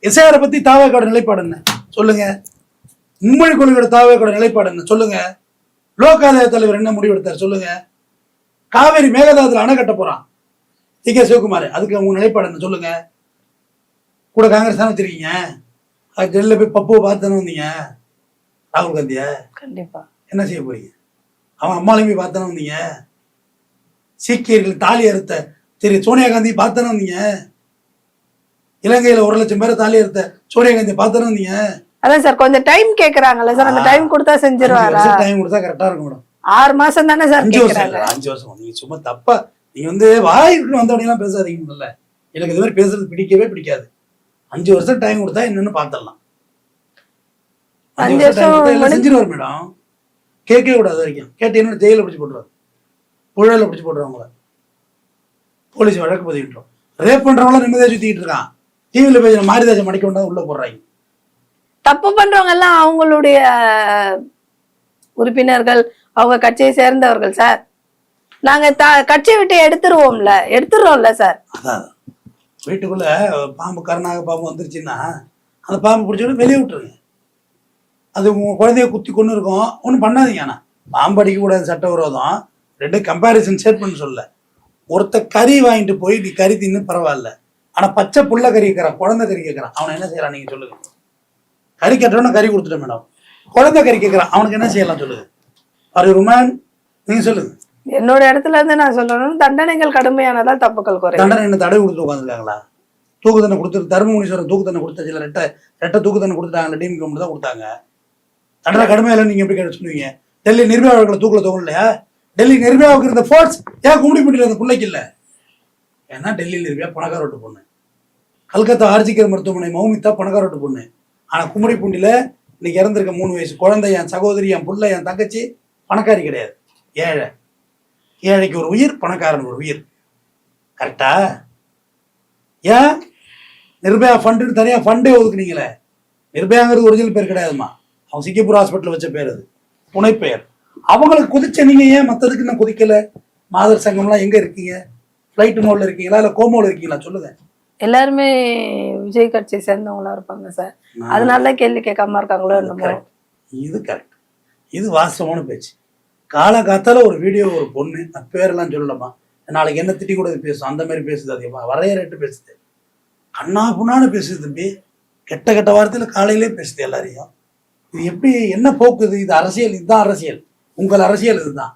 எஸ்ஐஆரை பத்தி தாவேக்கோட நிலைப்பாடு என்ன சொல்லுங்க. மும்மொழி கொள்கையோட தாவேக்கோட நிலைப்பாடு என்ன சொல்லுங்க. லோக் ஆதாய தலைவர் என்ன முடிவெடுத்தார் சொல்லுங்க. காவேரி மேகதாதுல அணை கட்ட போறான் கே சிவகுமார், அதுக்கு உங்க நிலைப்பாடு என்ன சொல்லுங்க. கூட காங்கிரஸ் தானே வச்சிருக்கீங்க. அது டெல்லியில போய் பப்புவை பார்த்து வந்தீங்க ராகுல் காந்திய. கண்டிப்பா என்ன செய்ய போறீங்க. அவன் அம்மாலையும் போய் பார்த்தானே வந்தீங்க. சீக்கியர்கள் தாலி அறுத்த திரு சோனியா காந்தி பார்த்தானே வந்தீங்க. இலங்கையில 1 லட்சம் பேரை தாலி அறுத்த சோனியா காந்தி பார்த்தானே வந்தீங்க. அதான் சார் கொஞ்சம் டைம் கேக்குறாங்கல்ல சார், அந்த டைம் கொடுத்தா செஞ்சிருவாரா? டைம் கொடுத்தா கரெக்டா இருக்கும் மேடம். 6 மாசம் தானே சார் 5 வருஷம். நீங்க சும்மா தப்பா நீங்க வாயிருக்கு வந்தவங்க எல்லாம் பேசாதீங்கல்ல. எனக்கு இது மாதிரி பேசுறது பிடிக்கவே பிடிக்காது. 5 வருஷம் டைம் கொடுத்தா என்னன்னு பாத்திரலாம். 5 வருஷம் செஞ்சிருவாரு மேடம். கேட்கவே கூடாது வரைக்கும். கேட்டீங்கன்னா ஜெயில பிடிச்சி போட்டுருவாரு, புழல பிடிச்சி போட்டுருவாங்கள, போலீஸ் வழக்கு பதிவிட்டோம். ரேப் பண்றவங்களாம் நிம்மதியா சுத்திக்கிட்டு இருக்கான். டிவியில பேசுற மாரிதாசம் மடிக்க கொண்டா உள்ள போடுறாங்க. தப்பு பண்றவங்க எல்லாம் அவங்களுடைய உறுப்பினர்கள், அவங்க கட்சியை சேர்ந்தவர்கள் சார். நாங்க கட்சியை விட்டு எடுத்துருவோம்ல சார். அதான் வீட்டுக்குள்ள பாம்பு கருணாக பாம்பு வந்துருச்சுன்னா அந்த பாம்பு பிடிச்சோட வெளியே விட்டுருங்க. அது உங்க குழந்தைய குத்தி கொண்டு இருக்கும், ஒன்றும் பண்ணாதீங்க. ஆனால் பாம்பு அடிக்கக்கூடாது, சட்டவிரோதம். 2 கம்பேரிசன் ஷேர் பண்ண சொல்ல. ஒருத்த கறி வாங்கிட்டு போய் நீ கறி தின்னு பரவாயில்ல, ஆனால் பச்சை புள்ள கறி கேட்குறான், குழந்தை கறி கேட்குறான், அவனை என்ன செய்யறான் நீங்க சொல்லுங்க. கறி கேட்டவன கறி கொடுத்துட்டேன் மேடம், குழந்தை கறி கேட்குறான், அவனுக்கு என்ன செய்யலாம் சொல்லுங்க. ஒரு ருமான் நீங்க சொல்லுங்க. என்னோட இடத்துல இருந்து நான் சொல்லணும், தண்டனைகள் கடுமையானதால் தப்புக்கள் குறை. தண்டனை என்ன தடவை கொடுத்து உட்காந்துருக்காங்களா? தூக்கு தண்டனை கொடுத்து தர்மமுனீஸ்வரன் தூக்கு தண்டனை கொடுத்த சில ரெட்டை தூக்கு தண்டனை கொடுத்தாங்க, டிஎம்கே மட்டும் தான் கொடுத்தாங்க. தண்டனை கடுமையா இல்லைன்னு நீங்க எப்படி கேட்டு சொல்லுவீங்க? டெல்லி நிர்பயா அவர்களை தூக்கில தூக்கணும் இல்லையா? டெல்லி நிர்பயாவுக்கு இருந்த ஃபோர்ஸ் ஏன் கும்மிடிப்பூண்டியில் அந்த பிள்ளைக்கு இல்லை? ஏன்னா டெல்லி நிர்பயா பணக்கார வீட்டு பொண்ணு, கல்கத்தா ஆர்ஜிகர் மருத்துவமனை மௌமிதா பணக்கார வீட்டு பொண்ணு. ஆனா கும்மிடிப்பூண்டியில இன்னைக்கு இறந்திருக்க 3 வயசு குழந்தை, என் சகோதரி, என் பிள்ளை, என் தங்கச்சி பணக்காரி கிடையாது, ஏழை. ஏழைக்கு ஒரு உயிர், பணக்காரன் ஒரு உயிர். கரெக்டா? ஏன் நிர்பயா ஃபண்டு தனியா ஃபண்டே ஒதுக்குனீங்களே? நிர்பயாங்கிறது ஒரிஜினல் பேர் கிடையாதுமா, அவன் சிங்கப்பூர் ஹாஸ்பிட்டல் வச்ச பேர், அது புனை பெயர். அவங்களுக்கு குதிச்ச நீங்க ஏன் மற்றதுக்கு இன்னும் குதிக்கல? மாதர் சங்கம்லாம் எங்க இருக்கீங்க? ஃபிளைட் மோட்ல இருக்கீங்களா இல்ல கோமோல இருக்கீங்களா சொல்லுங்க. எல்லாருமே விஜய் கட்சியை சேர்ந்தவங்களா இருப்பாங்க சார், அதனால கேள்வி கேட்காம இருக்காங்களோ என்னமோ. இது கரெக்ட், இது வாஸ்தவமான பேச்சு. காலகாத்தால ஒரு வீடியோ, ஒரு பொண்ணு, பேரெல்லாம் சொல்லலாமா, நாளைக்கு என்ன திட்டி கூட பேசும், அந்த மாதிரி பேசுது, அதிகமா வரையறைட்டு பேசுது, கண்ணா புண்ணான்னு பேசுது தம்பி, கெட்ட கெட்ட வார்த்தையில காலையிலே பேசுது எல்லாரையும். இது எப்படி என்ன போக்குது? இது அரசியல், இதுதான் அரசியல், உங்கள் அரசியல் இதுதான்.